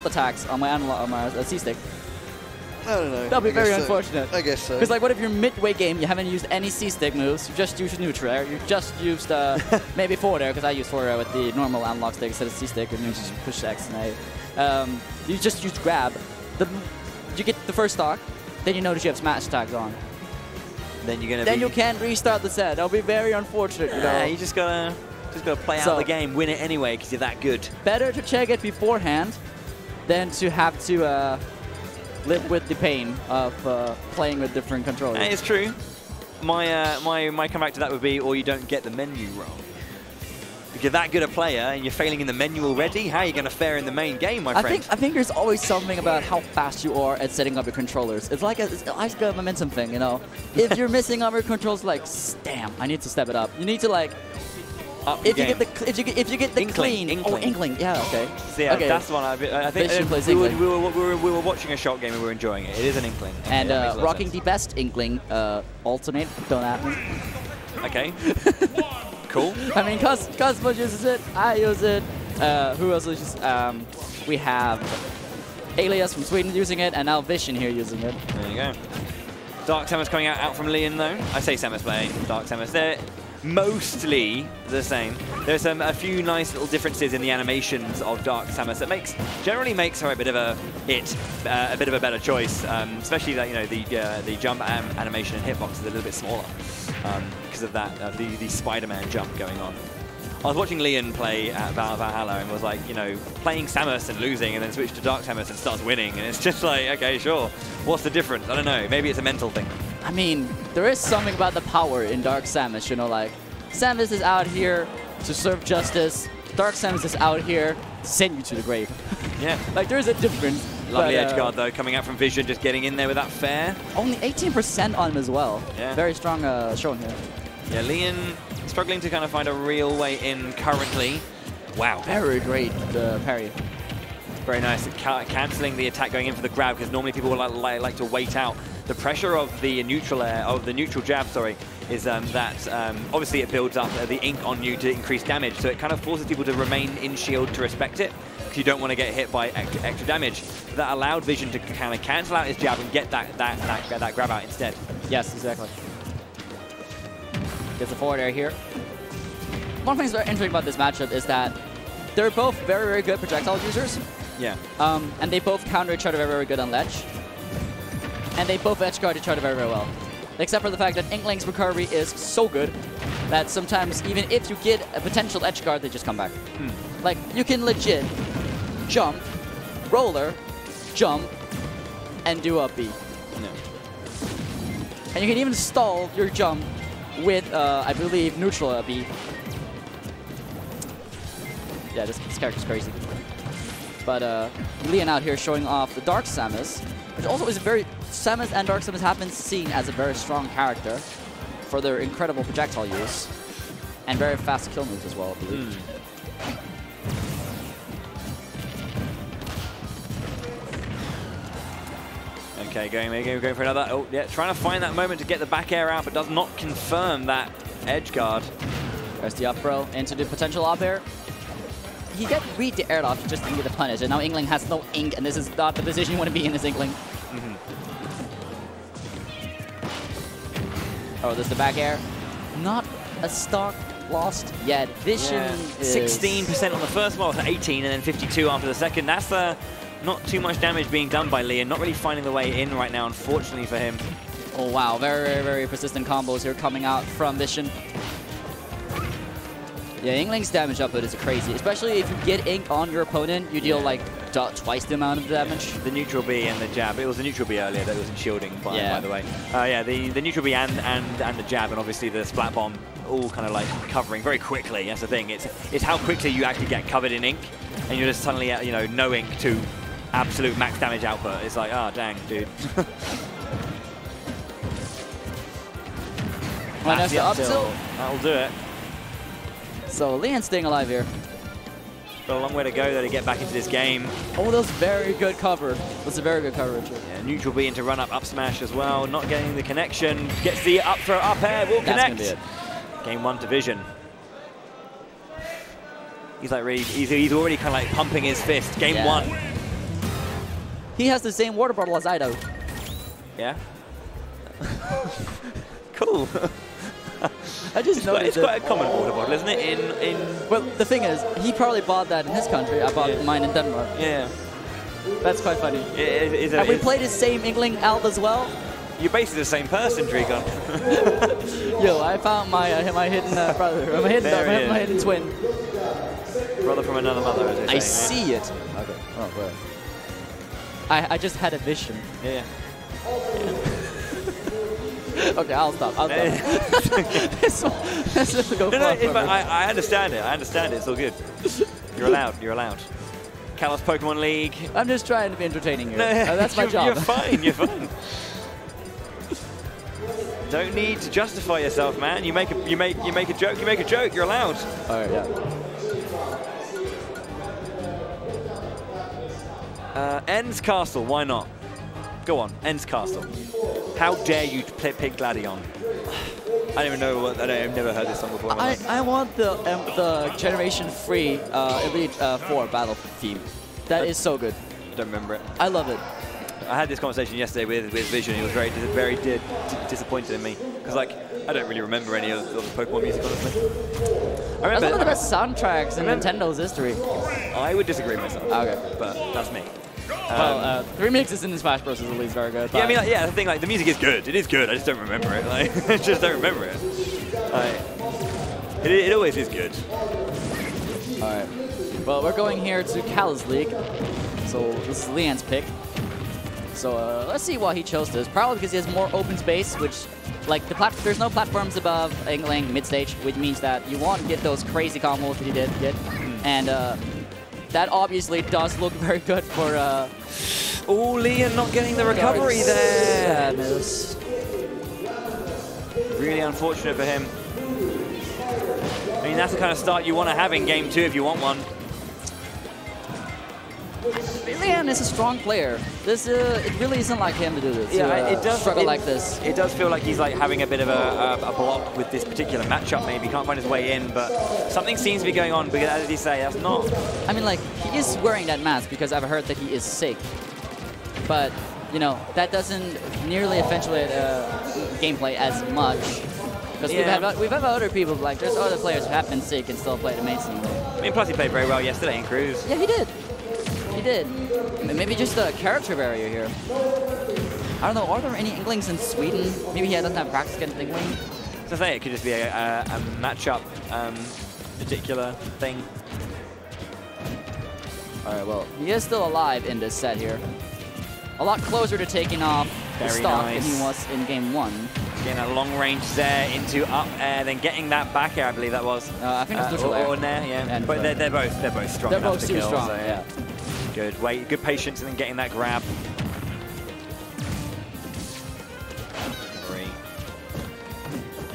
attacks on my analog, on my C-stick. I don't know. That'll be very unfortunate. I guess so. Because like, what if you're midway game, you haven't used any C-stick moves, you just used neutral air, you just used maybe forward air, because I use forward air with the normal analog stick instead of C-stick, and you just push X and A. You just use grab. You get the first stock, then you notice you have smash tags on. Then you're gonna. Then you can't restart the set. That'll be very unfortunate. You know? Yeah, you just gotta play out the game, win it anyway, because you're that good. Better to check it beforehand than to have to live with the pain of playing with different controllers. It's true. My comeback to that would be, or you don't get the menu wrong. If you're that good a player and you're failing in the menu already, how are you going to fare in the main game, my friend? I think there's always something about how fast you are at setting up your controllers. It's like a momentum thing, you know. If you're missing on your controls, like, damn, I need to step it up. You need to like. If you get the Inkling. clean, Inkling, yeah, okay. So yeah, okay. that's the one. I think we were watching a shot game and we were enjoying it. It is an Inkling. And rocking the best Inkling alternate. Don't at me. Okay. Cool. I mean, Cosmo uses it. I use it. Who else uses? We have Alias from Sweden using it, and now Vision here using it. There you go. Dark Samus coming out from Lian though. I say Samus playing Dark Samus. They're mostly the same. There's a few nice little differences in the animations of Dark Samus that generally makes her a bit of a better choice. Especially that, you know, the jump animation and hitbox is a little bit smaller because of that the Spider-Man jump going on. I was watching Lian play at Valhalla and was like, you know, playing Samus and losing, and then switch to Dark Samus and starts winning, and it's just like, okay, sure. What's the difference? I don't know. Maybe it's a mental thing. I mean, there is something about the power in Dark Samus, you know, like, Samus is out here to serve justice, Dark Samus is out here to send you to the grave. Yeah. Like, there is a difference. Lovely edge guard, though, coming out from Vision, just getting in there with that fair. Only 18% on him as well. Yeah. Very strong showing here. Yeah, Lian struggling to kind of find a real way in currently. Wow. Very great parry. Very nice. Cancelling the attack going in for the grab, because normally people will like to wait out. The pressure of the neutral jab, sorry, is that obviously it builds up the ink on you to increase damage, so it kind of forces people to remain in shield to respect it, because you don't want to get hit by extra damage. That allowed Vision to kind of cancel out his jab and get that grab out instead. Yes, exactly. Gets a forward air here. One thing that's very interesting about this matchup is that they're both very, very good projectile users. Yeah. And they both counter each other very, very good on ledge. And they both edge guard each other very, very well. Except for the fact that Inkling's recovery is so good that sometimes even if you get a potential edge guard, they just come back. Like, you can legit jump, roller, jump, and do up B. No. And you can even stall your jump with, I believe, neutral up B. Yeah, this character's crazy. But Lian out here showing off the Dark Samus, which also is Samus and Dark Samus have been seen as a very strong character for their incredible projectile use and very fast kill moves as well, I believe. Okay, going for another. Oh, yeah, trying to find that moment to get the back air out, but does not confirm that edge guard. There's the up throw into the potential up air. He got read the air off just to get the punish, and now Inkling has no ink, and this is not the position you want to be in as Inkling. Oh, there's the back air. Not a stock lost yet. Vision is 16% on the first one, 18, and then 52 after the second. That's not too much damage being done by Lian. Not really finding the way in right now, unfortunately for him. Oh wow, very, very, very persistent combos here coming out from Vision. Yeah, Inkling's damage output is crazy, especially if you get ink on your opponent, you deal like twice the amount of damage. The neutral B and the jab. It was the neutral B earlier that wasn't shielding, by the way. Yeah, the neutral B and the jab, and obviously the splat bomb, all kind of like covering very quickly. That's the thing. It's how quickly you actually get covered in ink, and you're just suddenly at, you know, no ink to absolute max damage output. It's like, oh dang, dude. That's the up tilt. That'll do it. So Lian's staying alive here. Got a long way to go though to get back into this game. Oh, that was very good cover. That's a very good coverage. Yeah, neutral B into run up smash as well. Not getting the connection. Gets the up throw up air. Will connect. That's gonna be it. Game 1 to Vision. He's like really, he's already kind of like pumping his fist. Game 1. he has the same water bottle as I do. Yeah. Cool. I just noticed it's quite a common water bottle, isn't it? Well, the thing is, he probably bought that in his country. I bought mine in Denmark. Yeah. That's quite funny. And we played the same Inkling Alp as well. You're basically the same person, Dragon. Yo, I found my hidden brother, my hidden twin. Brother from another mother, as I see it. Okay. Oh, bro. I just had a vision. Yeah. Okay, I'll stop. This is go I understand it. I understand it. It's all good. You're allowed. You're allowed. Kalos Pokemon League. I'm just trying to be entertaining here. That's my job. You're fine. You're fine. Don't need to justify yourself, man. You make a joke. You make a joke. You're allowed. All right. Yeah. Ends Castle. Why not? Go on. Ends Castle. How dare you pick Gladion? I don't even know what. I've never heard this song before. I want the Generation 3 Elite 4 battle theme. That is so good. I don't remember it. I love it. I had this conversation yesterday with Vision. He was very disappointed in me because I don't really remember any of the Pokemon music, honestly. I remember that's one of the best soundtracks in Nintendo's history. I would disagree with myself. Okay, but that's me. Well, the remixes in Smash Bros. Is at least very good. Yeah, I mean, the thing, the music is good. It is good. I just don't remember it. I just don't remember it. It always is good. All right. Well, we're going here to Kalos League. So this is Lian's pick. So let's see why he chose this. Probably because he has more open space, which, there's no platforms above Inkling mid-stage, which means that you want to get those crazy combos that he did get. And that obviously does look very good for... Oh, Lian not getting the recovery there. Samus. Really unfortunate for him. I mean, that's the kind of start you want to have in Game 2 if you want one. Lian is a strong player. This it really isn't like him to do this. Yeah, it does struggle like this. It does feel like he's having a bit of a block with this particular matchup. Maybe can't find his way in, but something seems to be going on. Because as you say, that's not. I mean, he is wearing that mask because I've heard that he is sick. But that doesn't nearly eventuate gameplay as much. Because we've had other people there's other players who have been sick and still played amazingly. I mean, plus he played very well yesterday in Cruise. Yeah, he did. He did. Maybe just a character barrier here. I don't know, are there any Inklings in Sweden? Maybe he doesn't have practice against Inkling? So I say it could just be a matchup particular thing. Alright, well, he is still alive in this set here. A lot closer to taking off the stock than he was in Game 1. Getting that long range there into up air, then getting that back air, I believe that was. I think it's neutral air. Or nair, yeah. But they're both strong. They're both too strong, so, yeah. Good good patience, and then getting that grab.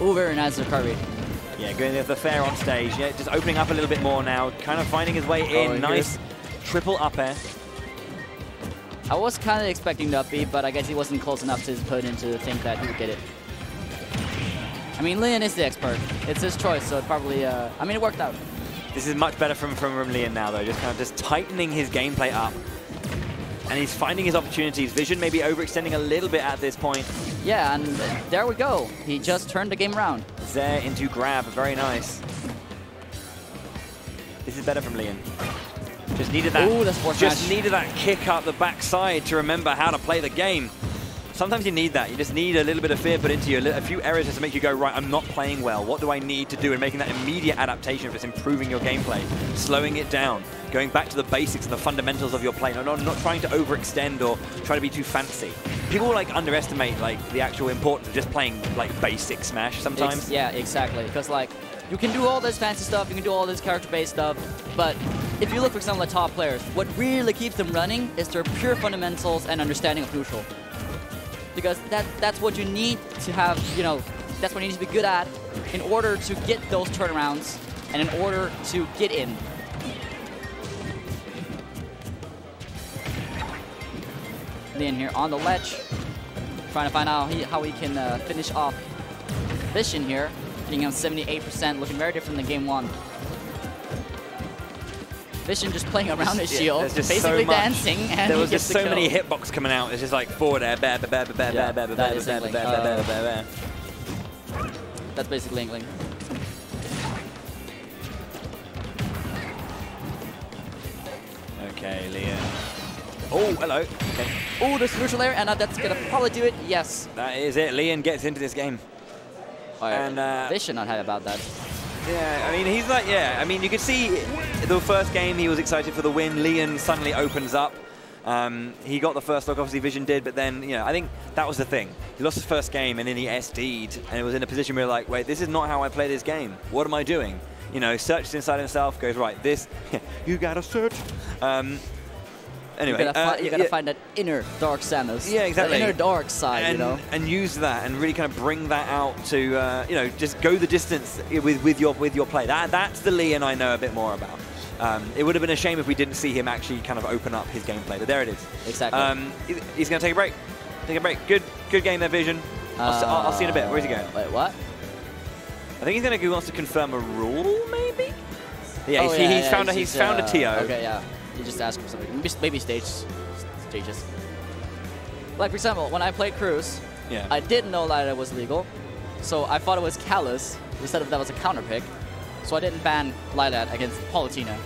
Ooh, very nice recovery. Yeah, going with the fair on stage. Yeah, just opening up a little bit more now, kind of finding his way in. Nice triple up air. I was kind of expecting the up B, but I guess he wasn't close enough to his opponent to think that he would get it. I mean, Lian is the expert. It's his choice, so it probably, I mean, it worked out. This is much better from Lian now, though, just tightening his gameplay up. And he's finding his opportunities. Vision maybe overextending a little bit at this point. Yeah, and there we go. He just turned the game around. There into grab, very nice. This is better from Lian. Just needed that. Ooh, that's needed that kick up the backside to remember how to play the game. Sometimes you need that. You just need a little bit of fear put into you, a few errors just to make you go, right, I'm not playing well. What do I need to do? And making that immediate adaptation if it's improving your gameplay, slowing it down, going back to the basics and the fundamentals of your play, not trying to overextend or try to be too fancy. People underestimate the actual importance of just playing basic Smash sometimes. Yeah, exactly. Because you can do all this fancy stuff, you can do all this character-based stuff, but if you look for some of the top players, what really keeps them running is their pure fundamentals and understanding of neutral. Because that's what you need to have, that's what you need to be good at in order to get those turnarounds and in order to get in. Lian here on the ledge, trying to find out how he can finish off Vision here, getting him 78%, looking very different than Game 1. Vision just playing around his shield, just basically so dancing, and there was he gets just so the many kill. hitbox coming out. It's just like forward air, bear. That's basically Inkling. Okay, Lian. Oh, hello. Okay. Oh, there's neutral air, and that's gonna probably do it. Yes. That is it. Lian gets into this game. And Vision not happy about that. Yeah, I mean, he's like, I mean, you could see the first game he was excited for the win. Lian suddenly opens up. He got the first stock, obviously Vision did, but then, you know, I think that was the thing. He lost his first game and then he SD'd, and it was in a position where like, wait, this is not how I play this game. What am I doing? You know, searches inside himself, goes, right, this, you gotta search. Anyway, you gotta find that inner dark Samus. Yeah, exactly. The inner dark side, and, you know. And use that and really kind of bring that out to, you know, just go the distance with your play. That's the Lian I know a bit more about. It would have been a shame if we didn't see him actually kind of open up his gameplay, but there it is. Exactly. He's going to take a break. Take a break. Good game there, Vision. I'll see you in a bit. Where's he going? Wait, what? I think he's going to go wants to confirm a rule, maybe? Yeah, oh, he's found a TO. Okay, yeah. You just ask for something. Maybe stages. Like, for example, when I played Cruise, I didn't know that it was legal, so I thought it was Callus instead of that was a counter pick. So I didn't ban Lilat against Palutena.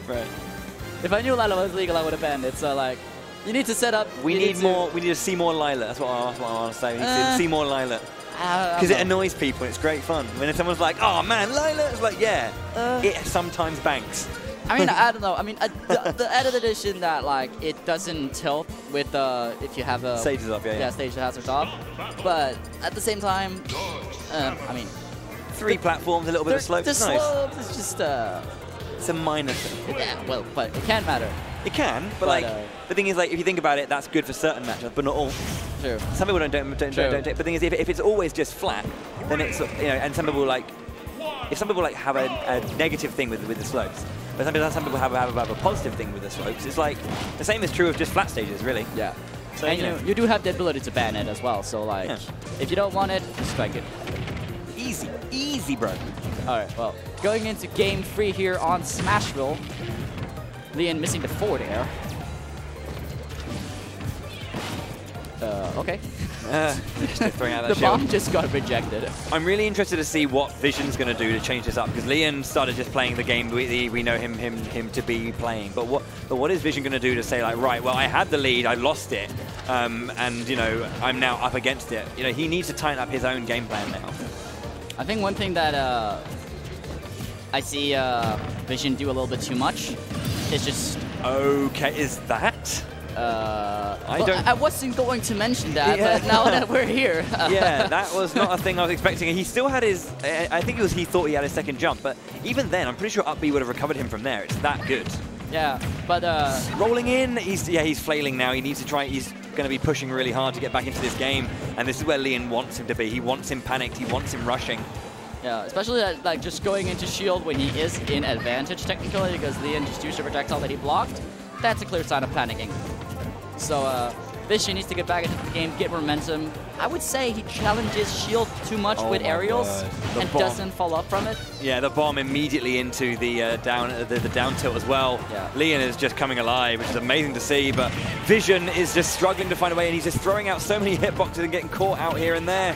Right. If I knew Lilat was legal, I would have banned it. So like, you need to set up. We need to see more Lilat. That's what I want to say. We need to see more Lilat. Because it annoys people. It's great fun. When someone's like, "Oh man, Lilat," it's like, yeah, it sometimes banks. I mean, I don't know. I mean, the added addition that like it doesn't tilt with if you have a stages up, yeah. Stage hazards off. But at the same time, I mean. 3 platforms, a little bit of slope. The it's nice. slopes is just it's a minor thing. Yeah, well, but it can matter. It can, but like the thing is, like if you think about it, that's good for certain matchups, but not all. True. Some people don't take. But the thing is, if it's always just flat, then it's, you know, and some people like, if some people like have a negative thing with the slopes, but some people have a positive thing with the slopes. It's like the same is true of just flat stages, really. Yeah. So and you do have the ability to ban it as well. So like, if you don't want it, strike it. Easy, bro. All right, well, going into game 3 here on Smashville. Lian missing the forward air. Okay. Throwing out that the shield. bomb just got rejected. I'm really interested to see what Vision's going to do to change this up, because Lian started just playing the game we know him to be playing. But what is Vision going to do to say, like, right, well, I had the lead, I lost it, and you know, I'm now up against it. You know, he needs to tighten up his own game plan now. I think one thing that I see Vision do a little bit too much is just... Okay, is that? I wasn't going to mention that, but now that we're here... yeah, that was not a thing I was expecting. He still had his... I think he thought he had his second jump, but even then, I'm pretty sure up B would have recovered him from there. It's that good. Yeah, but... rolling in, he's flailing now. He needs to try... He's going to be pushing really hard to get back into this game, and this is where Lian wants him to be. He wants him panicked. He wants him rushing. Yeah, especially like just going into shield when he is in advantage technically, because Lian just used a projectile that he blocked. That's a clear sign of panicking. So Vision needs to get back into the game, get momentum. I would say he challenges shield too much with aerials and doesn't fall up from it. Yeah, the bomb immediately into the down tilt as well. Yeah. Lian is just coming alive, which is amazing to see, but Vision is just struggling to find a way, and he's just throwing out so many hitboxes and getting caught out here and there.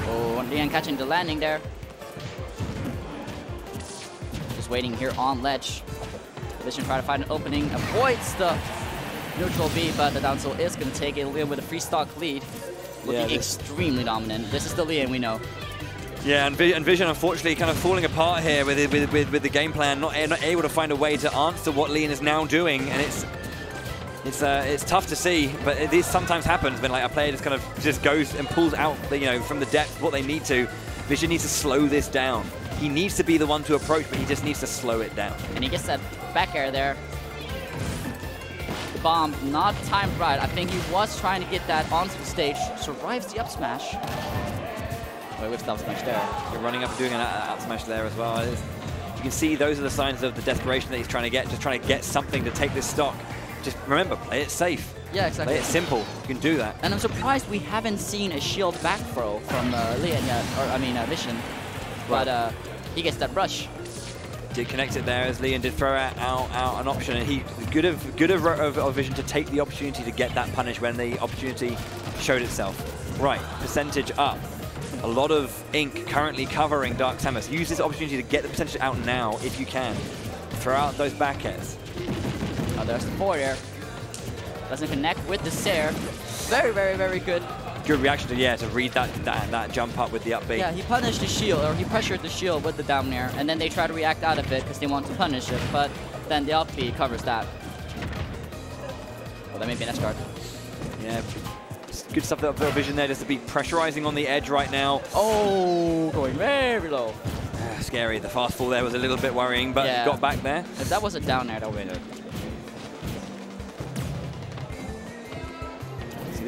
Oh, Lian catching the landing there. Just waiting here on ledge. Vision trying to find an opening, avoids the neutral B, but the down tilt is going to take it. Lian with a free stock lead, looking extremely dominant. This is the Lian we know. Yeah, and Vision unfortunately kind of falling apart here with the game plan, not able to find a way to answer what Lian is now doing, and it's tough to see, but this sometimes happens when like a player just kind of just goes and pulls out from the depth what they need to. Vision needs to slow this down. He needs to be the one to approach, but he just needs to slow it down. And he gets that back air there. The bomb not timed right. I think he was trying to get that onto the stage. Survives the up smash. Wait, with up smash there. You're running up and doing an up smash there as well. You can see those are the signs of the desperation that he's trying to get. Just trying to get something to take this stock. Just remember, play it safe. Yeah, exactly. Play it simple. You can do that. And I'm surprised we haven't seen a shield back throw from Lian yet, or I mean Vision. But he gets that rush. Did connect it there as Lian did throw out an option, and he good of Vision to take the opportunity to get that punish when the opportunity showed itself. Right, percentage up. A lot of ink currently covering Dark Samus. Use this opportunity to get the percentage out now if you can. Throw out those back airs. Oh, there's the forward air. Doesn't connect with the Sair. Very, very, very good. Good reaction to read that jump up with the up B. Yeah, he punished the shield, or he pressured the shield with the down air, and then they try to react out of it because they want to punish it, but then the up B covers that. Well, that may be an S guard. Yeah, good stuff up there, Vision there, just to be pressurizing on the edge right now. Oh, going very low. Scary. The fast fall there was a little bit worrying, but yeah. Got back there. If that was a down air, that would have been good.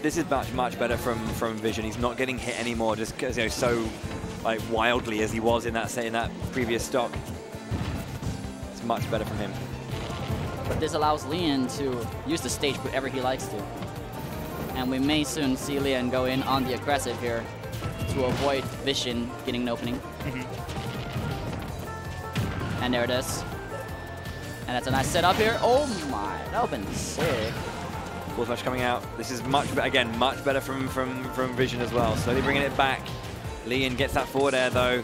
This is much better from Vision. He's not getting hit anymore, just because so like wildly as he was in that previous stock. It's much better from him. But this allows Lian to use the stage wherever he likes to, and we may soon see Lian go in on the aggressive here to avoid Vision getting an opening. And there it is. And that's a nice setup here. Oh my, that would have been sick. Full smash coming out. This is much better from Vision as well. Slowly bringing it back. Lian gets that forward air though.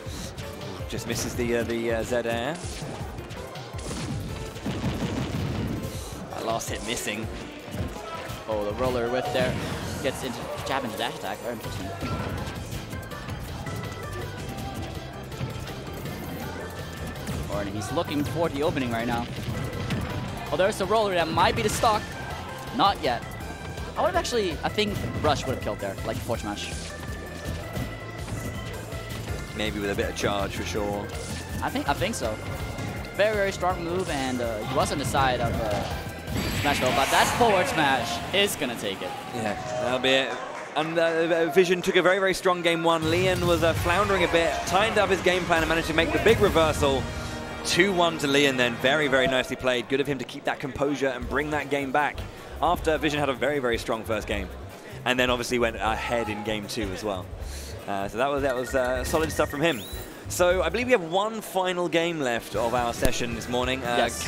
Just misses the Z air. That last hit missing. Oh, the roller with there gets into jab into dash attack. Very interesting. And he's looking for the opening right now. Oh, there's the roller that might be the stock. Not yet. I would have actually, I think Rush would have killed there, like forward smash. Maybe with a bit of charge for sure. I think so. Very, very strong move, and he was on the side of smash though, but that forward smash is gonna take it. Yeah, that'll be it. And Vision took a very, very strong game one. Lian was floundering a bit, tightened up his game plan and managed to make the big reversal. 2-1 to Lian then. Very, very nicely played. Good of him to keep that composure and bring that game back after Vision had a very, very strong first game. And then obviously went ahead in game 2 as well. So that was solid stuff from him. So I believe we have one final game left of our session this morning. Yes.